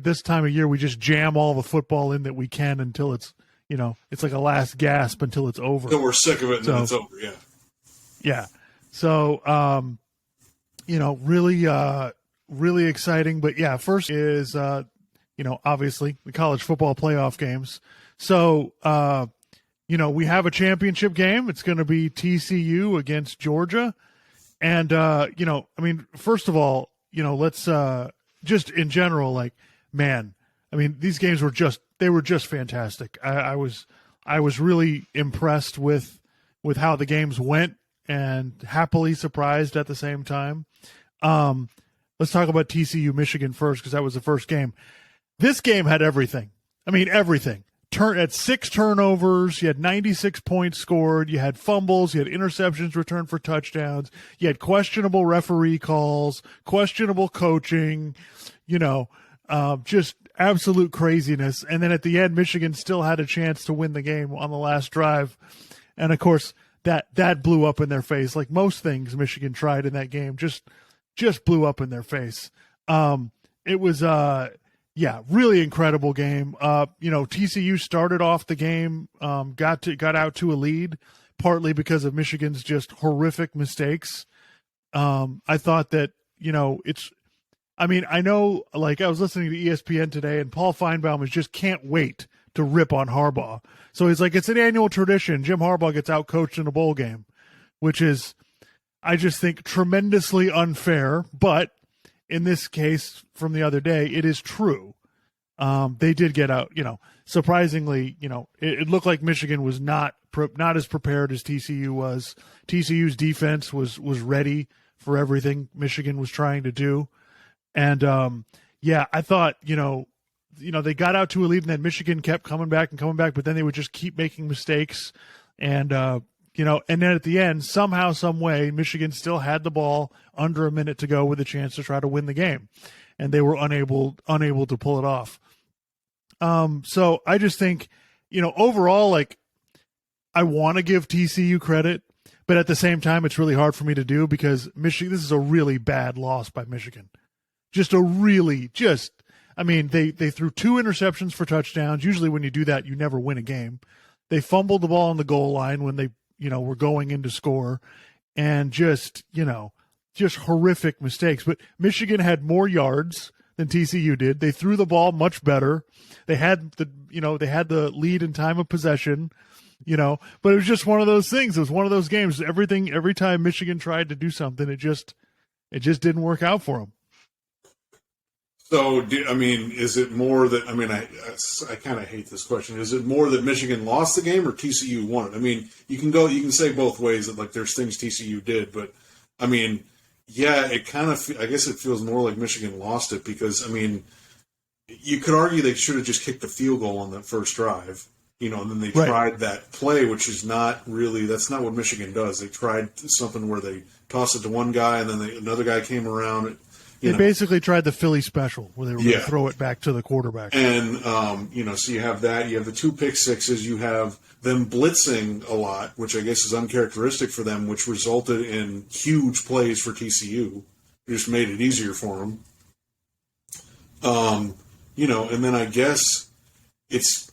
this time of year we just jam all the football in that we can until it's, it's like a last gasp until it's over. Until we're sick of it and then it's over, yeah. Yeah. So, really exciting. But yeah, first is, obviously the college football playoff games. So, we have a championship game. It's going to be TCU against Georgia. And, first of all, let's just in general, these games were just fantastic. I was really impressed with how the games went and happily surprised at the same time. Let's talk about TCU Michigan first, because that was the first game. This game had everything. Everything. At 6 turnovers, you had 96 points scored, you had fumbles, you had interceptions returned for touchdowns, you had questionable referee calls, questionable coaching, just absolute craziness. And then at the end, Michigan still had a chance to win the game on the last drive. And of course, that blew up in their face. Like most things Michigan tried in that game, just blew up in their face. It was really incredible game. TCU started off the game, got out to a lead, partly because of Michigan's just horrific mistakes. I thought that, I know, I was listening to ESPN today, and Paul Feinbaum just can't wait to rip on Harbaugh. So he's like, it's an annual tradition. Jim Harbaugh gets out-coached in a bowl game, which is, I just think, tremendously unfair. But in this case from the other day, it is true. They did get out, surprisingly, it looked like Michigan was not as prepared as TCU was. TCU's defense was ready for everything Michigan was trying to do. And, I thought, they got out to a lead, and then Michigan kept coming back, but then they would just keep making mistakes. And, and then at the end, somehow, some way, Michigan still had the ball under a minute to go with a chance to try to win the game. And they were unable to pull it off. So I just think, overall, I want to give TCU credit, but at the same time, it's really hard for me to do because this is a really bad loss by Michigan. They threw 2 interceptions for touchdowns. Usually when you do that, you never win a game. They fumbled the ball on the goal line when they, were going in to score, and just horrific mistakes. But Michigan had more yards than TCU did. They threw the ball much better. They had the lead in time of possession, but it was just one of those things. It was one of those games. Every time Michigan tried to do something, it just didn't work out for them. So, is it more that, I kind of hate this question. Is it more that Michigan lost the game or TCU won it? You can say both ways that, there's things TCU did, but, it kind of, I guess it feels more like Michigan lost it because, you could argue they should have just kicked the field goal on that first drive, and then they tried that play, which is not really, that's not what Michigan does. They tried something where they tossed it to one guy and then another guy came around. They basically tried the Philly special where they were going to throw it back to the quarterback. And, so you have that. You have the 2 pick sixes. You have them blitzing a lot, which I guess is uncharacteristic for them, which resulted in huge plays for TCU. It just made it easier for them. And then I guess it's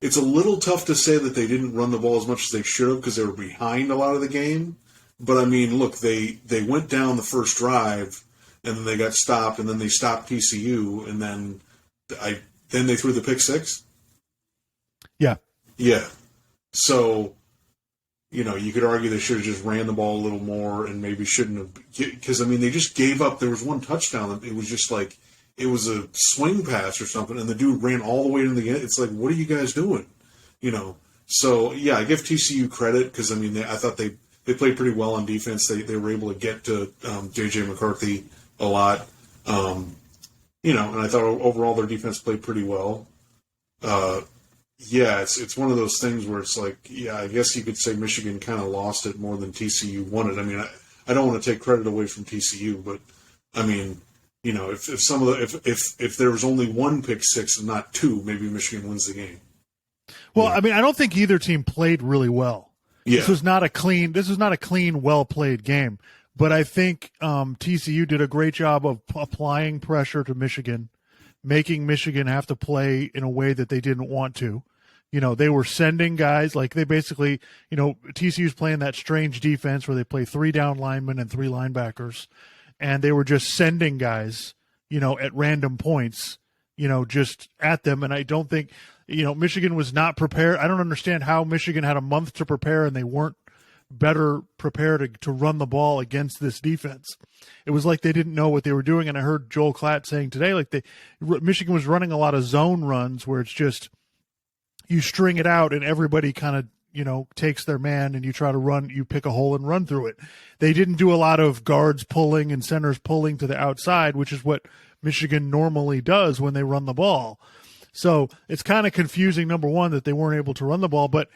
a little tough to say that they didn't run the ball as much as they should have because they were behind a lot of the game. But, look, they went down the first drive, and then they got stopped, and then they stopped TCU, and then they threw the pick 6? Yeah. Yeah. So, you could argue they should have just ran the ball a little more and maybe shouldn't have, because, they just gave up. There was one touchdown. It was just it was a swing pass or something, and the dude ran all the way to the end. It's like, what are you guys doing? So, yeah, I give TCU credit because, I thought they played pretty well on defense. They were able to get to J.J. McCarthy a lot. And I thought overall their defense played pretty well. It's one of those things where it's like, I guess you could say Michigan kind of lost it more than TCU won it. I don't want to take credit away from TCU, but if there was only 1 pick 6 and not 2, maybe Michigan wins the game. Well, I don't think either team played really well. Yeah. This was not a clean, well played game. But I think TCU did a great job of applying pressure to Michigan. making Michigan have to play in a way that they didn't want to. They were sending guys, like they basically, TCU's playing that strange defense where they play 3 down linemen and 3 linebackers, and they were just sending guys, at random points, just at them. And I don't think, Michigan was not prepared. I don't understand how Michigan had a month to prepare and they weren't better prepared to run the ball against this defense. It was like they didn't know what they were doing. And I heard Joel Klatt saying today, like Michigan was running a lot of zone runs where it's just you string it out and everybody kind of, takes their man and you try to run, you pick a hole and run through it. They didn't do a lot of guards pulling and centers pulling to the outside, which is what Michigan normally does when they run the ball. So it's kind of confusing, number one, that they weren't able to run the ball. But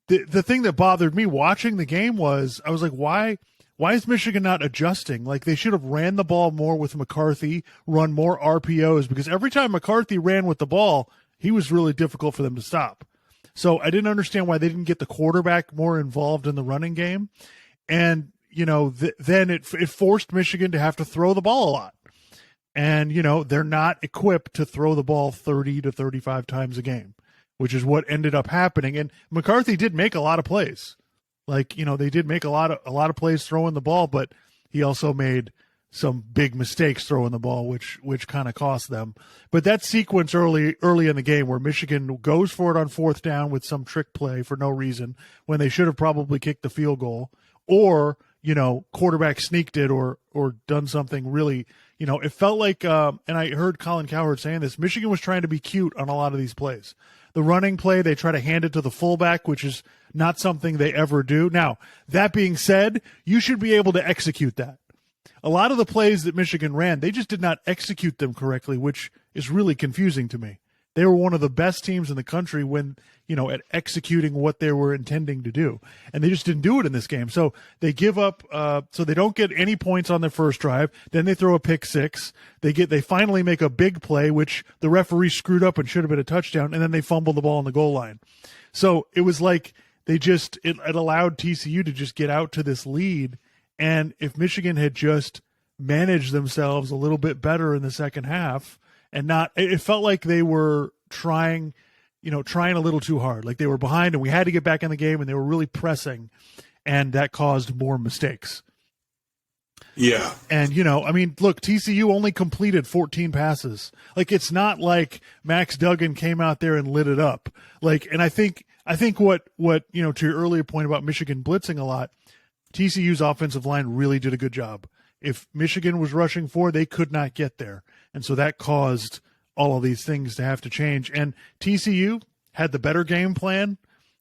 the thing that bothered me watching the game was I was like, why is Michigan not adjusting? Like they should have ran the ball more with McCarthy, run more RPOs, because every time McCarthy ran with the ball, he was really difficult for them to stop. So I didn't understand why they didn't get the quarterback more involved in the running game. And, then it forced Michigan to have to throw the ball a lot. And, they're not equipped to throw the ball 30 to 35 times a game, which is what ended up happening. And McCarthy did make a lot of plays. Like, they did make a lot of plays throwing the ball, but he also made some big mistakes throwing the ball, which kind of cost them. But that sequence early in the game where Michigan goes for it on 4th down with some trick play for no reason when they should have probably kicked the field goal, or, quarterback sneaked it or done something really, it felt like, and I heard Colin Cowherd saying this, Michigan was trying to be cute on a lot of these plays. The running play, they try to hand it to the fullback, which is not something they ever do. Now, that being said, you should be able to execute that. A lot of the plays that Michigan ran, they just did not execute them correctly, which is really confusing to me. They were one of the best teams in the country when, at executing what they were intending to do. And they just didn't do it in this game. So they give up, so they don't get any points on their first drive. Then they throw a pick 6. They finally make a big play, which the referee screwed up and should have been a touchdown. And then they fumble the ball on the goal line. So it was like it allowed TCU to just get out to this lead. And if Michigan had just managed themselves a little bit better in the second half and it felt like they were trying a little too hard. Like they were behind and we had to get back in the game and they were really pressing, and that caused more mistakes. Yeah. And, look, TCU only completed 14 passes. Like it's not like Max Duggan came out there and lit it up. Like, and I think what, to your earlier point about Michigan blitzing a lot, TCU's offensive line really did a good job. If Michigan was rushing 4, they could not get there. And so that caused all of these things to have to change. And TCU had the better game plan.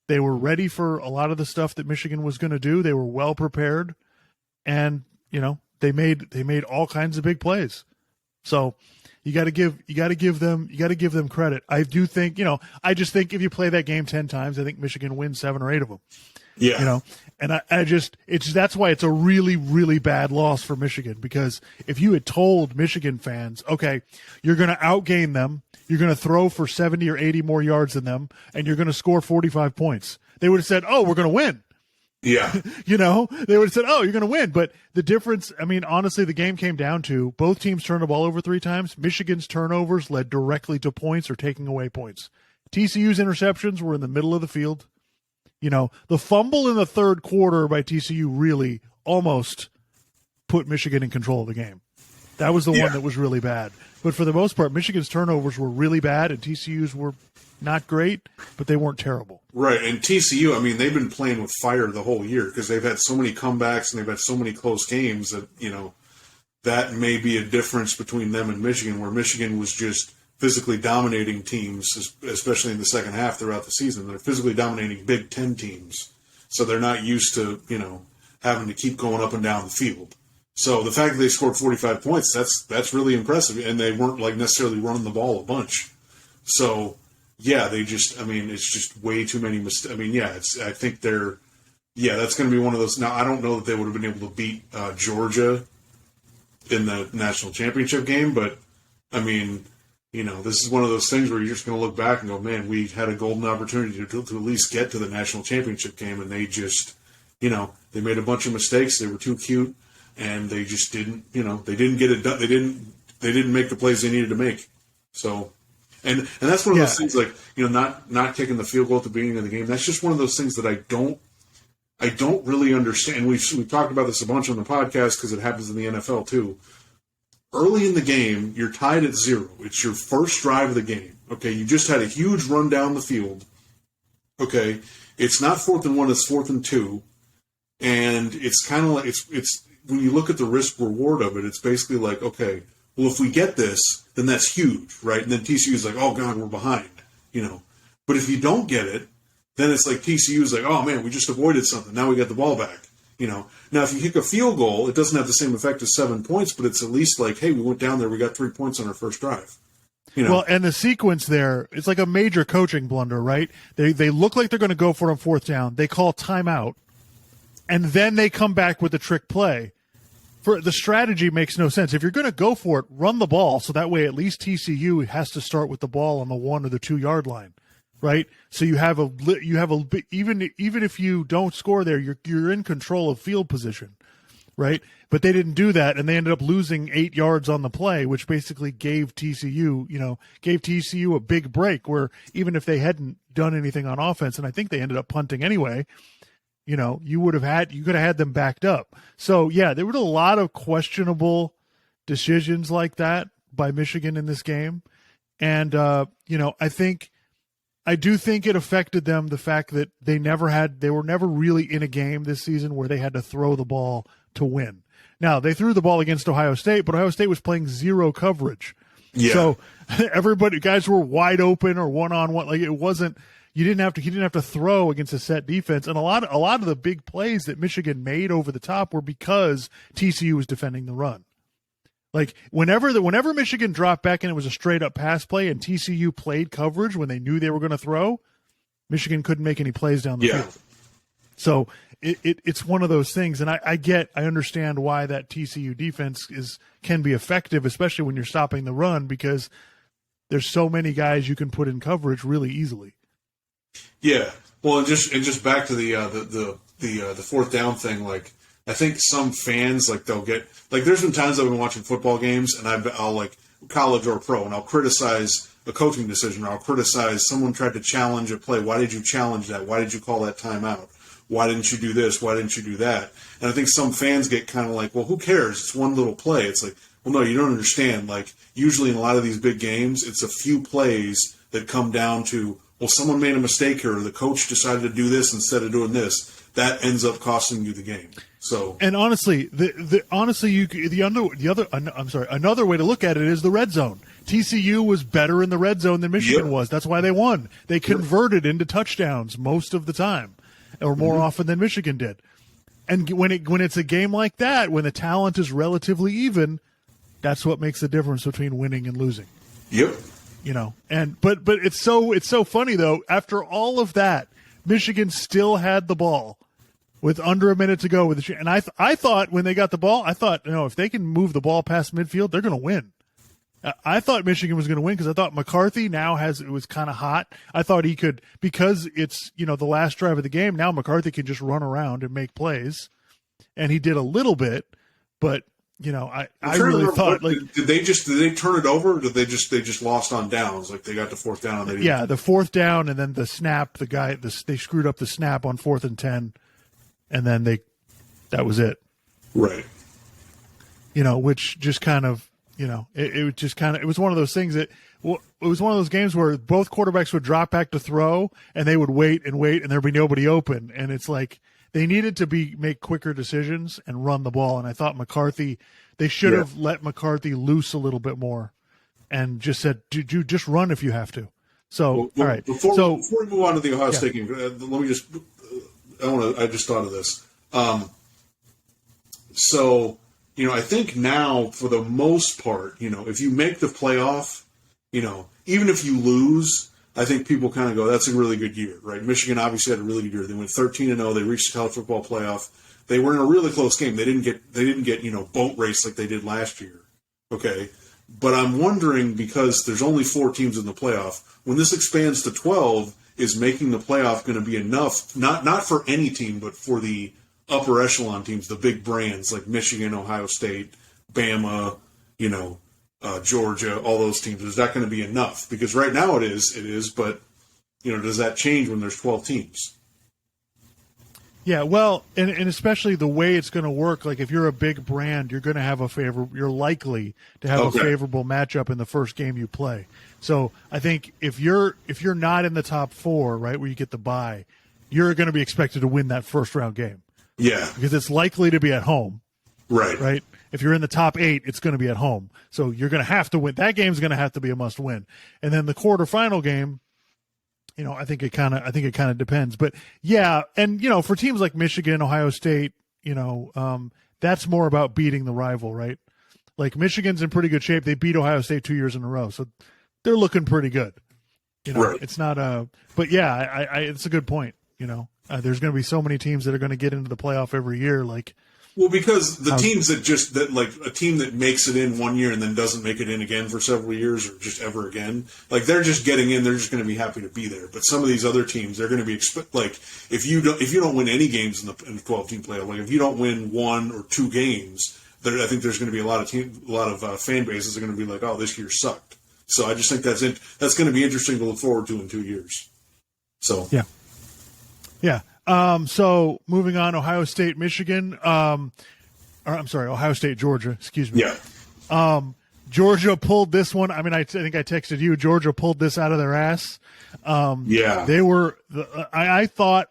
They were ready for a lot of the stuff that Michigan was going to do. They were well prepared. And, they made all kinds of big plays. So you got to give them credit. I do think, I just think if you play that game 10 times, I think Michigan wins 7 or 8 of them. Yeah. And that's why it's a really, really bad loss for Michigan, because if you had told Michigan fans, okay, you're going to outgain them, you're going to throw for 70 or 80 more yards than them, and you're going to score 45 points, they would have said, oh, we're going to win. Yeah. They would have said, oh, you're going to win. But the difference, honestly, the game came down to both teams turned the ball over 3 times. Michigan's turnovers led directly to points or taking away points. TCU's interceptions were in the middle of the field. The fumble in the third quarter by TCU really almost put Michigan in control of the game. That was the one that was really bad. But for the most part, Michigan's turnovers were really bad, and TCU's were not great, but they weren't terrible. Right, and TCU, they've been playing with fire the whole year because they've had so many comebacks and they've had so many close games that, that may be a difference between them and Michigan, where Michigan was just physically dominating teams, especially in the second half throughout the season. They're physically dominating Big Ten teams. So they're not used to, having to keep going up and down the field. So the fact that they scored 45 points, that's really impressive. And they weren't necessarily running the ball a bunch. So, yeah, they just, it's just way too many mistakes. I think that's going to be one of those. Now, I don't know that they would have been able to beat Georgia in the national championship game, but, this is one of those things where you're just going to look back and go, man, we had a golden opportunity to at least get to the national championship game, and they just, they made a bunch of mistakes. They were too cute, and they just didn't, they didn't get it done. They didn't make the plays they needed to make. So, and that's one of those things, like, not kicking the field goal at the beginning of the game. That's just one of those things that I don't really understand. We've talked about this a bunch on the podcast because it happens in the NFL too. Early in the game, you're tied at 0. It's your first drive of the game. Okay, you just had a huge run down the field. Okay, it's not 4th and 1, it's 4th and 2, and it's kind of like it's when you look at the risk reward of it, it's basically like, okay, well, if we get this, then that's huge, right? And then TCU is like, oh God, we're behind, But if you don't get it, then it's like TCU is like, oh man, we just avoided something. Now we got the ball back. Now if you kick a field goal, it doesn't have the same effect as 7 points, but it's at least like, hey, we went down there, we got 3 points on our first drive. Well, and the sequence there, it's like a major coaching blunder, right? They look like they're going to go for it on 4th down. They call timeout, and then they come back with the trick play. For the strategy makes no sense. If you're going to go for it, run the ball, so that way at least TCU has to start with the ball on the 1 or the 2 yard line. Right, so you have even if you don't score there, you're in control of field position, right? But they didn't do that, and they ended up losing 8 yards on the play, which basically gave TCU a big break. Where even if they hadn't done anything on offense, and I think they ended up punting anyway, you could have had them backed up. So yeah, there were a lot of questionable decisions like that by Michigan in this game, and I do think it affected them, the fact that they were never really in a game this season where they had to throw the ball to win. Now, they threw the ball against Ohio State, but Ohio State was playing 0 coverage. Yeah. So guys were wide open or one-on-one. Like, it wasn't, he didn't have to throw against a set defense. And a lot of the big plays that Michigan made over the top were because TCU was defending the run. Like, whenever Michigan dropped back and it was a straight-up pass play and TCU played coverage when they knew they were going to throw, Michigan couldn't make any plays down the field. So it's one of those things, and I understand why that TCU defense can be effective, especially when you're stopping the run, because there's so many guys you can put in coverage really easily. Yeah. Well, and just back to the 4th down thing, like, I think some fans, like, they'll get, like, there's been times I've been watching football games and I'll like, college or pro, and I'll criticize a coaching decision, or I'll criticize someone tried to challenge a play. Why did you challenge that? Why did you call that timeout? Why didn't you do this? Why didn't you do that? And I think some fans get kind of like, well, who cares? It's one little play. It's like, well, no, you don't understand. Like, usually in a lot of these big games, it's a few plays that come down to, well, someone made a mistake here, or the coach decided to do this instead of doing this. That ends up costing you the game. So, and honestly, another way to look at it is the red zone. TCU was better in the red zone than Michigan was. That's why they won. They converted into touchdowns most of the time, or more often than Michigan did. And when it's a game like that, when the talent is relatively even, that's what makes the difference between winning and losing. Yep. But it's so funny though. After all of that, Michigan still had the ball with under a minute to go and I thought when they got the ball, if they can move the ball past midfield, they're going to win. I thought Michigan was going to win because I thought McCarthy it was kind of hot. I thought he could, because it's, the last drive of the game. Now McCarthy can just run around and make plays, and he did a little bit, but I really thought, like, did they turn it over? Or did they just lost on downs? Like, they got to 4th down. And the 4th down, and then the snap. They screwed up the snap on 4th and 10. And then that was it. Right. Which just kind of, it was one of those things it was one of those games where both quarterbacks would drop back to throw and they would wait, and there'd be nobody open. And it's like, they needed to make quicker decisions and run the ball. And I thought they should have let McCarthy loose a little bit more and just said, dude, just run if you have to. So, all right. Before we move on to the Ohio State game, let me just, I just thought of this. So, I think now, for the most part, if you make the playoff, even if you lose, I think people kind of go, that's a really good year, right? Michigan obviously had a really good year. They went 13-0. They reached the college football playoff. They were in a really close game. They didn't get boat race like they did last year. Okay. But I'm wondering, because there's only 4 teams in the playoff, when this expands to 12, is making the playoff going to be enough, not for any team, but for the upper echelon teams, the big brands like Michigan, Ohio State, Bama, Georgia, all those teams. Is that going to be enough? Because right now it is, but does that change when there's 12 teams? Yeah, well, and especially the way it's going to work. Like if you're a big brand, you're going to have you're likely to have a favorable matchup in the first game you play. So I think if you're not in the top 4, right, where you get the bye, you're going to be expected to win that first round game. Yeah, because it's likely to be at home. Right. Right. If you're in the top 8, it's going to be at home. So you're going to have to win. That game's going to have to be a must win. And then the quarterfinal game, I think it kind of depends. But yeah, and for teams like Michigan, Ohio State, that's more about beating the rival, right? Like Michigan's in pretty good shape. They beat Ohio State 2 years in a row, so they're looking pretty good. Right. It's not but yeah, it's a good point. There's going to be so many teams that are going to get into the playoff every year, like. Well, because the teams that like a team that makes it in 1 year and then doesn't make it in again for several years or just ever again, like they're just getting in, they're just going to be happy to be there. But some of these other teams, they're going to be like if you don't win any games in the 12-team playoff, like if you don't win 1 or 2 games, I think there's going to be a lot of fan bases are going to be like, oh, this year sucked. So I just think that's going to be interesting to look forward to in 2 years. So yeah. So moving on, Ohio State, Michigan. Ohio State, Georgia. Excuse me. Yeah. Georgia pulled this one. I mean, I think I texted you. Georgia pulled this out of their ass. Yeah. They were. I thought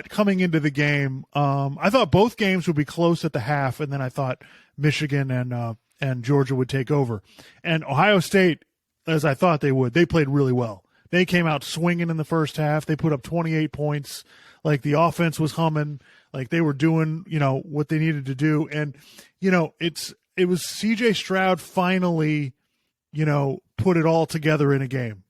coming into the game. I thought both games would be close at the half, and then I thought Michigan and Georgia would take over. And Ohio State, as I thought they would, they played really well. They came out swinging in the first half. They put up 28 points. Like the offense was humming, like they were doing, what they needed to do. And, it was CJ Stroud finally, put it all together in a game.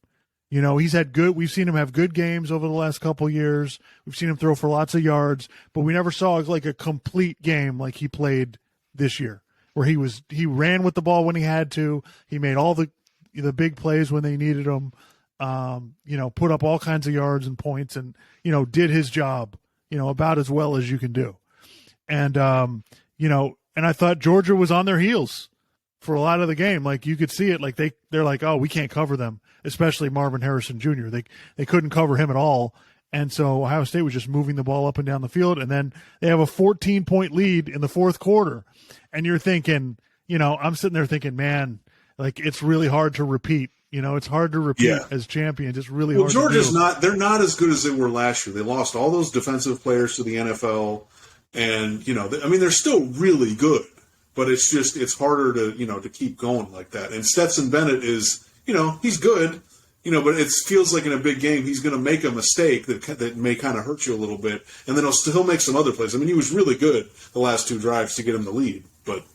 We've seen him have good games over the last couple of years. We've seen him throw for lots of yards, but we never saw like a complete game like he played this year, where he ran with the ball when he had to. He made all the big plays when they needed him. Put up all kinds of yards and points and, did his job, about as well as you can do. And, and I thought Georgia was on their heels for a lot of the game. Like you could see it, like they're like, oh, we can't cover them, especially Marvin Harrison Jr. They couldn't cover him at all. And so Ohio State was just moving the ball up and down the field. And then they have a 14-point lead in the fourth quarter. And you're thinking, I'm sitting there thinking, man, like it's really hard to repeat. It's hard to repeat as champions. It's really hard. Georgia's they're not as good as they were last year. They lost all those defensive players to the NFL. And, they're still really good, but it's harder to keep going like that. And Stetson Bennett is, he's good, but it feels like in a big game, he's going to make a mistake that may kind of hurt you a little bit. And then he'll make some other plays. I mean, he was really good the last 2 drives to get him the lead, but.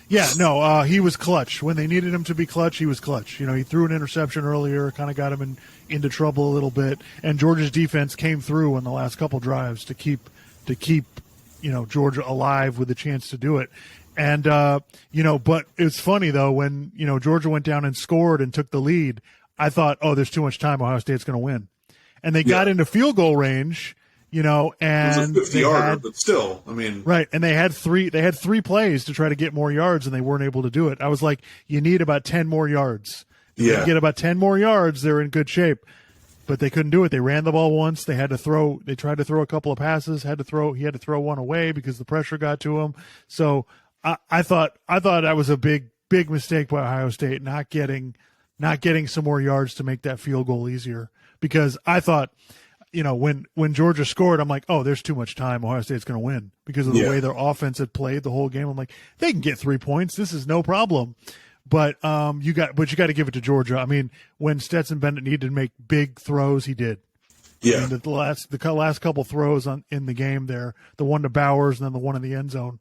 Yeah, no, he was clutch. When they needed him to be clutch, he was clutch. He threw an interception earlier, kind of got him into trouble a little bit. And Georgia's defense came through in the last couple drives to keep Georgia alive with a chance to do it. And, but it's funny, though, when, Georgia went down and scored and took the lead, I thought, oh, there's too much time. Ohio State's going to win. And they got into field goal range. And it was a 50-yarder, but still, right. And they had three plays to try to get more yards, and they weren't able to do it. I was like, you need about 10 more yards. If you get about 10 more yards, they're in good shape. But they couldn't do it. They ran the ball once. They had to throw. They tried to throw a couple of passes. He had to throw one away because the pressure got to him. So I thought that was a big mistake by Ohio State not getting some more yards to make that field goal easier. Because I thought, when Georgia scored, I'm like, oh, there's too much time. Ohio State's going to win because of the way their offense had played the whole game. I'm like, they can get 3 points. This is no problem. But you got to give it to Georgia. I mean, when Stetson Bennett needed to make big throws, he did. Yeah. I mean, the last couple throws in the game there, the one to Bowers and then the one in the end zone,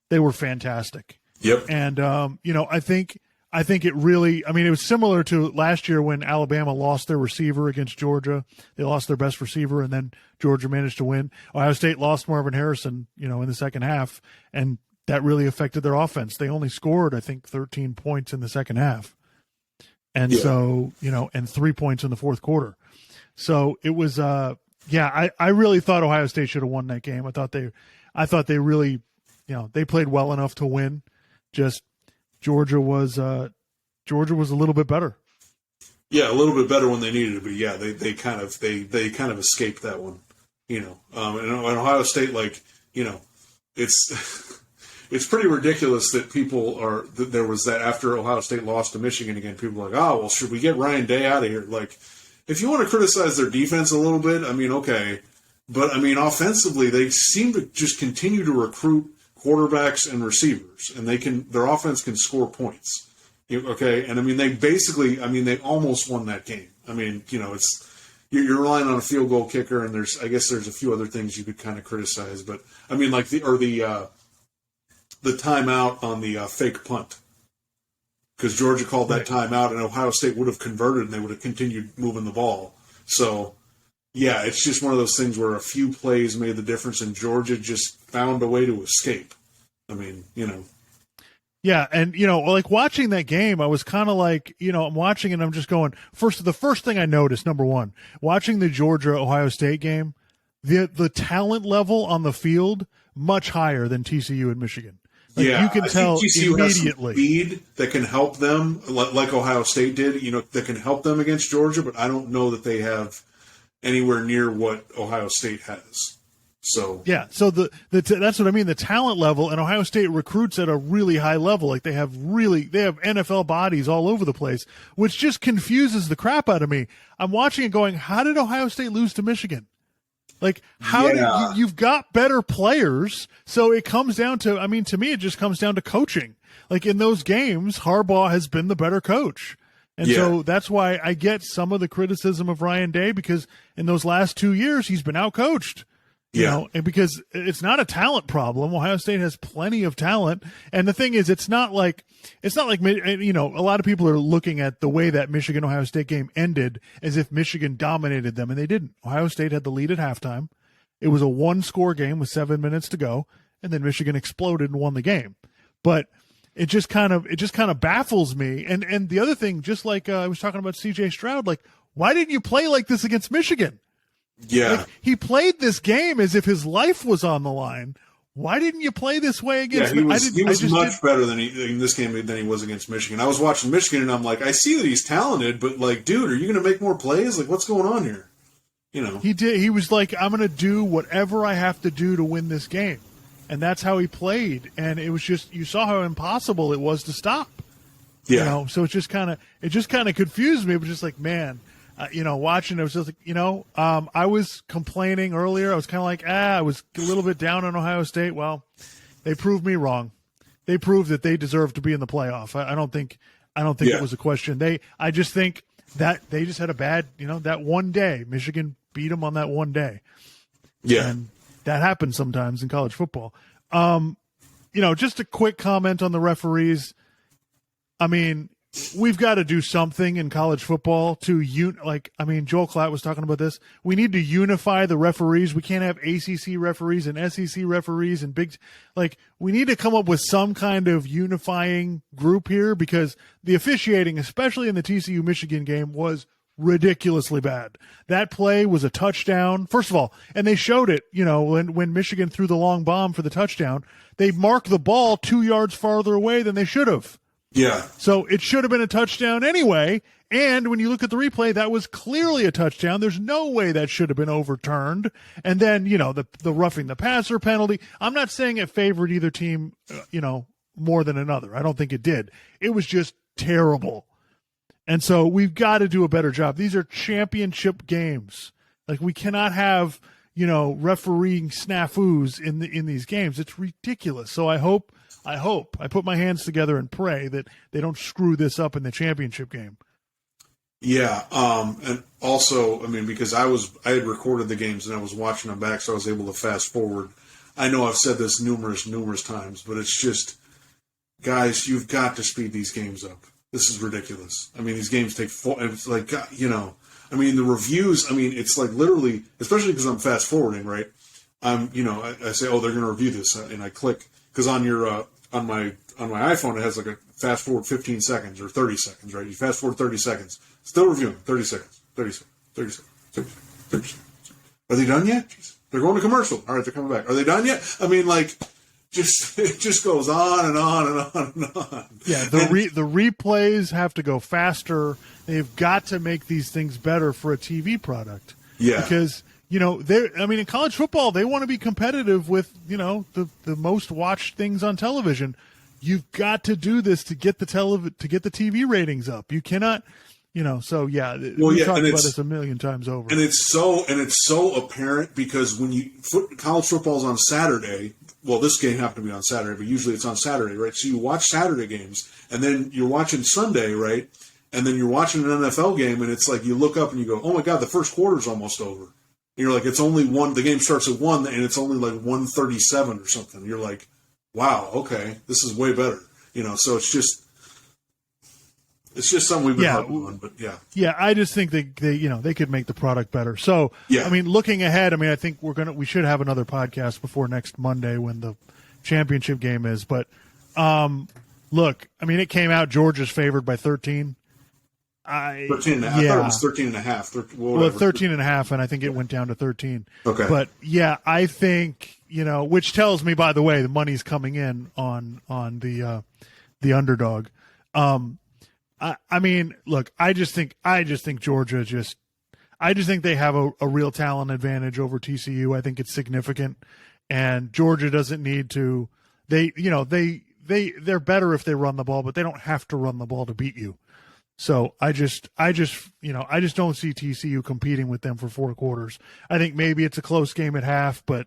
they were fantastic. Yep. And I think it really, it was similar to last year when Alabama lost their receiver against Georgia. They lost their best receiver, and then Georgia managed to win. Ohio State lost Marvin Harrison, in the second half, and that really affected their offense. They only scored, I think, 13 points in the second half. And so, and 3 points in the fourth quarter. So it was, I really thought Ohio State should have won that game. I thought they really, they played well enough to win. Just Georgia was Georgia was a little bit better. Yeah, a little bit better when they needed to be. Yeah, they kind of escaped that one. And Ohio State, it's it's pretty ridiculous that there was that after Ohio State lost to Michigan again. People are like, oh, well, should we get Ryan Day out of here? Like, if you want to criticize their defense a little bit, okay. But, offensively, they seem to just continue to recruit quarterbacks and receivers, and their offense can score points. Okay? And, they almost won that game. You're relying on a field goal kicker, and there's a few other things you could kind of criticize. But, the timeout on the fake punt. Because Georgia called that timeout, and Ohio State would have converted, and they would have continued moving the ball. So, yeah, it's just one of those things where a few plays made the difference, and Georgia just found a way to escape. Yeah, and, watching that game, I was kind of like, I'm watching and I'm just going, the first thing I noticed, number one, watching the Georgia-Ohio State game, the talent level on the field, much higher than TCU and Michigan. You can tell TCU immediately. Has some speed that can help them, like Ohio State did, that can help them against Georgia, but I don't know that they have anywhere near what Ohio State has. So so that's what I mean. The talent level, and Ohio State recruits at a really high level. Like they have NFL bodies all over the place, which just confuses the crap out of me. I'm watching it going, how did Ohio State lose to Michigan? Like, you've got better players, so it comes down to, to me, it just comes down to coaching. Like, in those games, Harbaugh has been the better coach. And so that's why I get some of the criticism of Ryan Day, because in those last 2 years, he's been outcoached. And because it's not a talent problem. Ohio State has plenty of talent. And the thing is, it's not like, a lot of people are looking at the way that Michigan-Ohio State game ended as if Michigan dominated them, and they didn't. Ohio State had the lead at halftime. It was a one-score game with 7 minutes to go, and then Michigan exploded and won the game. But it just kind of baffles me. And the other thing, just like I was talking about C.J. Stroud, like, why didn't you play like this against Michigan? Yeah. Like, he played this game as if his life was on the line. Why didn't you play this way against Michigan? He was much better in this game than he was against Michigan. I was watching Michigan, and I'm like, I see that he's talented, but, like, dude, are you going to make more plays? Like, what's going on here? He did. He was like, I'm going to do whatever I have to do to win this game. And that's how he played. And it was just, you saw how impossible it was to stop. Yeah. So it just kind of confused me. It was just like, man, watching, it was just like, I was complaining earlier. I was kind of like, I was a little bit down on Ohio State. Well, they proved me wrong. They proved that they deserve to be in the playoff. I don't think it was a question. I just think that they just had a bad, that one day. Michigan beat them on that one day. Yeah. And that happens sometimes in college football. Just a quick comment on the referees. We've got to do something in college football to Joel Klatt was talking about this. We need to unify the referees. We can't have ACC referees and SEC referees and we need to come up with some kind of unifying group here, because the officiating, especially in the TCU Michigan game, was ridiculously bad. That play was a touchdown, first of all, and they showed it, when Michigan threw the long bomb for the touchdown, they marked the ball 2 yards farther away than they should have. Yeah. So it should have been a touchdown anyway. And when you look at the replay, that was clearly a touchdown. There's no way that should have been overturned. And then, the roughing the passer penalty. I'm not saying it favored either team, more than another. I don't think it did. It was just terrible. And so we've got to do a better job. These are championship games. Like, we cannot have, refereeing snafus in these games. It's ridiculous. So I hope I put my hands together and pray that they don't screw this up in the championship game. Yeah. And also, because I had recorded the games and I was watching them back, so I was able to fast forward. I know I've said this numerous times, but it's just, guys, you've got to speed these games up. This is ridiculous. These games take it's like, the reviews, it's like literally, especially because I'm fast forwarding, right? I say, oh, they're going to review this, and I click, because on your, on my iPhone, it has like a fast forward 15 seconds or 30 seconds, right? You fast forward 30 seconds. Still reviewing. 30 seconds. 30 seconds. 30 seconds. 30 seconds. 30 seconds. Are they done yet? Jeez. They're going to commercial. All right, they're coming back. Are they done yet? it just goes on and on and on and on. Yeah, the replays have to go faster. They've got to make these things better for a TV product. Yeah, because in college football they want to be competitive with the most watched things on television. You've got to do this to get the TV ratings up. You cannot. So yeah, we talked about this a million times over. And it's so apparent because when college football's on Saturday, well, this game happened to be on Saturday, but usually it's on Saturday, right? So you watch Saturday games, and then you're watching Sunday, right? And then you're watching an NFL game, and it's like you look up and you go, oh my God, the first quarter's almost over. And you're like, it's only one. The game starts at 1, and it's only like 1:37 or something. You're like, wow, okay, this is way better. So it's just something we've been harping on, but yeah. Yeah, I just think they could make the product better. So, yeah. I mean, looking ahead, I think we should have another podcast before next Monday when the championship game is. But look, it came out Georgia's favored by 13. 13 and a half. I thought it was 13 and a half. Well, 13 and a half, and I think it went down to 13. Okay. But yeah, I think, which tells me, by the way, the money's coming in on the underdog. Look, I just think Georgia I just think they have a real talent advantage over TCU. I think it's significant, and Georgia doesn't need to. They're better if they run the ball, but they don't have to run the ball to beat you. So I just don't see TCU competing with them for 4 quarters. I think maybe it's a close game at half, but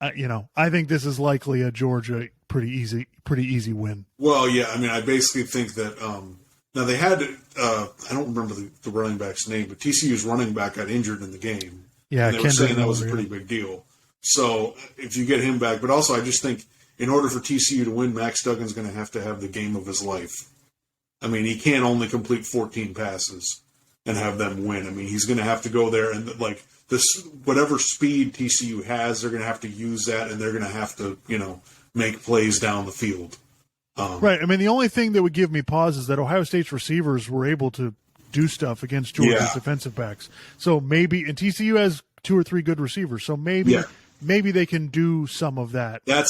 I think this is likely a Georgia pretty easy win. Well, yeah, I basically think that. Now, they had, I don't remember the running back's name, but TCU's running back got injured in the game. Yeah, and they were saying that was a pretty big deal. So if you get him back, but also I just think in order for TCU to win, Max Duggan's going to have the game of his life. He can't only complete 14 passes and have them win. He's going to have to go there and whatever speed TCU has, they're going to have to use that, and they're going to have to, make plays down the field. Right. The only thing that would give me pause is that Ohio State's receivers were able to do stuff against Georgia's defensive backs. So maybe, and TCU has 2 or 3 good receivers. So maybe they can do some of that. I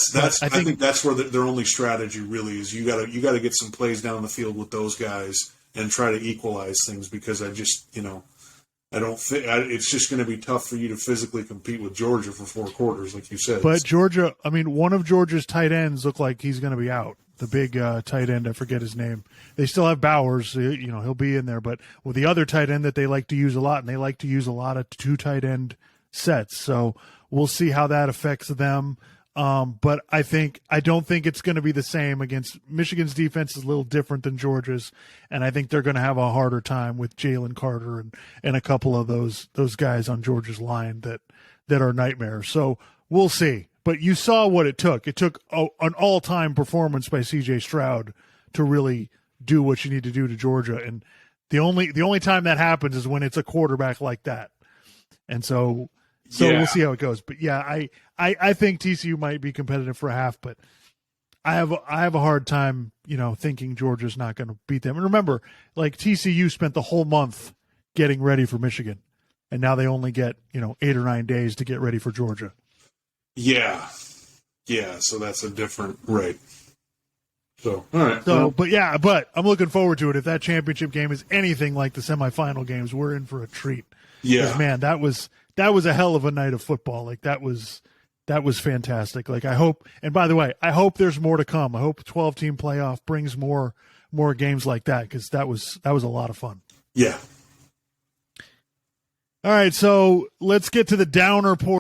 think that's where their only strategy really is. You got to get some plays down the field with those guys and try to equalize things, because I just, I don't think it's just going to be tough for you to physically compete with Georgia for 4 quarters, like you said. But Georgia, one of Georgia's tight ends look like he's going to be out. The big tight end, I forget his name. They still have Bowers, he'll be in there. But with the other tight end that they like to use a lot, and they like to use a lot of 2 tight end sets. So we'll see how that affects them. But I don't think it's going to be the same against Michigan's defense. Is a little different than Georgia's, and I think they're going to have a harder time with Jalen Carter and a couple of those guys on Georgia's line that are nightmares. So we'll see. But you saw what it took. It took an all-time performance by C.J. Stroud to really do what you need to do to Georgia, and the only time that happens is when it's a quarterback like that. And so we'll see how it goes. But yeah, I think TCU might be competitive for a half, but I have a hard time, thinking Georgia's not going to beat them. And remember, TCU spent the whole month getting ready for Michigan, and now they only get 8 or 9 days to get ready for Georgia. Yeah. So that's a different right. So all right. So, but I'm looking forward to it. If that championship game is anything like the semifinal games, we're in for a treat. Yeah, man, that was a hell of a night of football. That was fantastic. I hope, and by the way, I hope there's more to come. I hope 12-team playoff brings more games like that, because that was a lot of fun. Yeah. All right, so let's get to the downer portion.